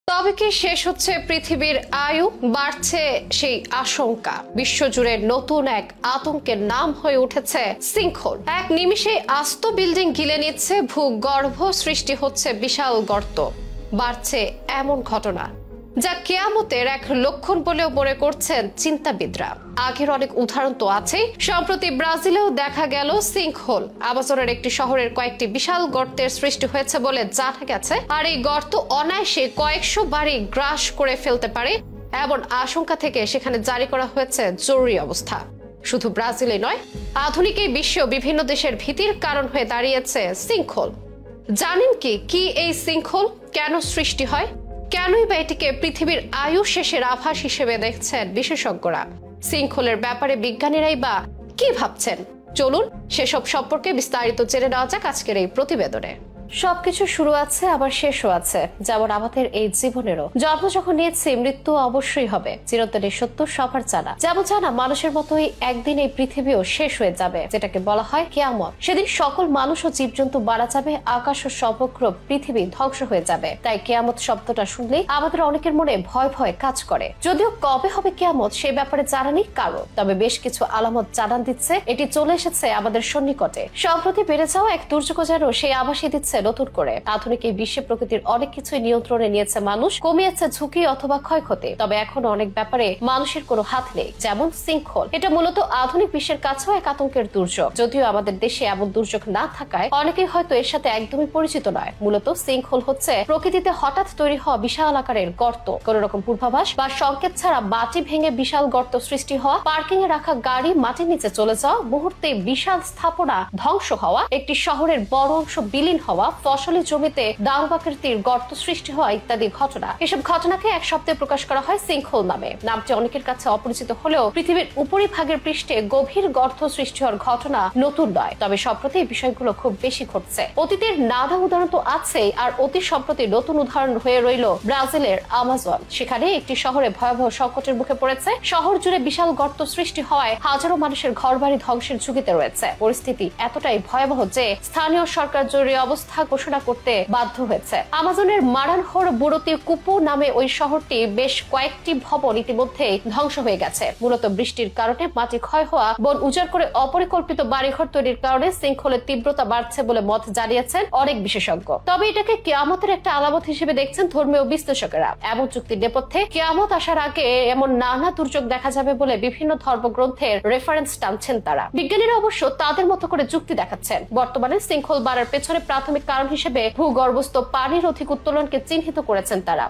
তবে কি শেষ হচ্ছে পৃথিবীর আয়ু, বাড়ছে সেই আশঙ্কা। বিশ্বজুড়ে নতুন এক আতঙ্কের নাম হয়ে উঠেছে সিঙ্কহোল। এক নিমিষে আস্ত বিল্ডিং গিলে নিচ্ছে, ভূগর্ভ সৃষ্টি হচ্ছে বিশাল গর্ত। বাড়ছে এমন ঘটনা যা কিয়ামতের এক লক্ষণ বলেও মনে করছেন চিন্তাবিদরা। আগের অনেক উদাহরণ তো আছেই। সম্প্রতি ব্রাজিলেও দেখা গেল সিঙ্কহোল। আমাজনের একটি শহরের কয়েকটি বিশাল গর্তের সৃষ্টি হয়েছে বলে জানা গেছে। আর এই গর্ত অনায়াসে কয়েকশো বাড়ি গ্রাস করে ফেলতে পারে এমন আশঙ্কা থেকে সেখানে জারি করা হয়েছে জরুরি অবস্থা। শুধু ব্রাজিলে নয়, আধুনিক এই বিশ্বেও বিভিন্ন দেশের ভীতির কারণ হয়ে দাঁড়িয়েছে সিঙ্কহোল। জানেন কি এই সিঙ্কহোল কেন সৃষ্টি হয়, কেনই বা এটিকে পৃথিবীর আয়ু শেষের আভাস হিসেবে দেখছেন বিশেষজ্ঞরা? সিঙ্কহোলের ব্যাপারে বিজ্ঞানীরাই বা কি ভাবছেন? চলুন সেসব সম্পর্কে বিস্তারিত জেনে নেওয়া যাক আজকের এই প্রতিবেদনে। সবকিছু শুরু আছে, আবার শেষও আছে, যেমন আমাদের এই জীবনেরও। জন্ম যখন নিয়েছি, মৃত্যু অবশ্যই হবে, চিরতরে সত্য সবার জানা। যেমন জানা মানুষের মতোই একদিন এই পৃথিবীও শেষ হয়ে যাবে, যেটাকে বলা হয় কিয়ামত। সেদিন সকল মানুষ ও জীবজন্তু মারা যাবে, আকাশ ও সমগ্র পৃথিবী ধ্বংস হয়ে যাবে। তাই কিয়ামত শব্দটা শুনলেই আমাদের অনেকের মনে ভয় ভয় কাজ করে। যদিও কবে হবে কিয়ামত সেই ব্যাপারে জানা নেই কারো, তবে বেশ কিছু আলামত জানান দিচ্ছে এটি চলে এসেছে আমাদের সন্নিকটে। সম্প্রতি বেড়ে যাওয়া এক দুর্যোগ যেন সেই আভাসই দিচ্ছে নতুন করে। আধুনিক এই বিশ্বে প্রকৃতির অনেক কিছুই নিয়ন্ত্রণে নিয়েছে মানুষ, কমিয়েছে ঝুঁকি অথবা ক্ষয়ক্ষতি। তবে এখনো অনেক ব্যাপারে মানুষের কোনো হাত নেই, যেমন সিঙ্কহোল। এটা মূলত আধুনিক বিশ্বের কাছেও এক আতঙ্কের দুর্যোগ। যদিও আমাদের দেশে এমন দুর্যোগ না থাকায় অনেকেই হয়তো এর সাথে একদমই পরিচিত নয়। মূলত সিঙ্কহোল হচ্ছে প্রকৃতিতে হঠাৎ তৈরি হওয়া বিশাল আকারের গর্ত। কোন রকম পূর্বাভাস বা সংকেত ছাড়া মাটি ভেঙে বিশাল গর্ত সৃষ্টি হওয়া, পার্কিং এ রাখা গাড়ি মাটির নিচে চলে যাওয়া, মুহূর্তে বিশাল স্থাপনা ধ্বংস হওয়া, একটি শহরের বড় অংশ বিলীন হওয়া, ফসলি জমিতে দারুণাকৃতির গর্ত সৃষ্টি হওয়া ইত্যাদি ঘটনা। এসব ঘটনাকে এক শব্দে প্রকাশ করা হয় সিঙ্কহোল নামে। নামটি অনেকের কাছে অপরিচিত হলেও পৃথিবীর উপরিভাগের পৃষ্ঠে গভীর গর্ত সৃষ্টি হওয়ার ঘটনা নতুন নয়। তবে সম্প্রতি এই বিষয়গুলো খুব বেশি ঘটছে। অতীতের নানা উদাহরণ তো আছেই, আর অতি সম্প্রতি নতুন উদাহরণ হয়ে রইল ব্রাজিলের আমাজন। সেখানে একটি শহরে ভয়াবহ সংকটের মুখে পড়েছে। শহর জুড়ে বিশাল গর্ত সৃষ্টি হওয়ায় হাজারো মানুষের ঘরবাড়ি ধ্বংসের ঝুঁকিতে রয়েছে। পরিস্থিতি এতটাই ভয়াবহ যে স্থানীয় সরকার জরুরি অবস্থা ঘোষণা করতে বাধ্য হয়েছে। আমাজনের মারানহোর বুড়োতি কুপো নামে ওই শহরটি বেশ কয়েকটি ভবন ইতিমধ্যে ধ্বংস হয়ে গেছে। মূলত বৃষ্টির কারণে মাটি ক্ষয় হওয়া, বন উজাড় করে অপরিকল্পিত বাড়িঘর তৈরির কারণে সিঙ্কহোলের তীব্রতা বাড়ছে বলে মত জানিয়েছেন অনেক বিশেষজ্ঞ। তবে এটাকে কিয়ামতের একটা আলামত হিসেবে দেখছেন ধর্মীয় বিশ্লেষকেরা। এমন চুক্তির নেপথ্যে কিয়ামত আসার আগে এমন নানা দুর্যোগ দেখা যাবে বলে বিভিন্ন ধর্মগ্রন্থের রেফারেন্স টানছেন তারা। বিজ্ঞানীরা অবশ্য তাদের মতো করে যুক্তি দেখাচ্ছেন। বর্তমানে সিঙ্কহোল বাড়ার পেছনে প্রাথমিক কারণ হিসেবে ভূগর্ভস্থ পানির অধিক উত্তোলনকে চিহ্নিত করেছেন তারা।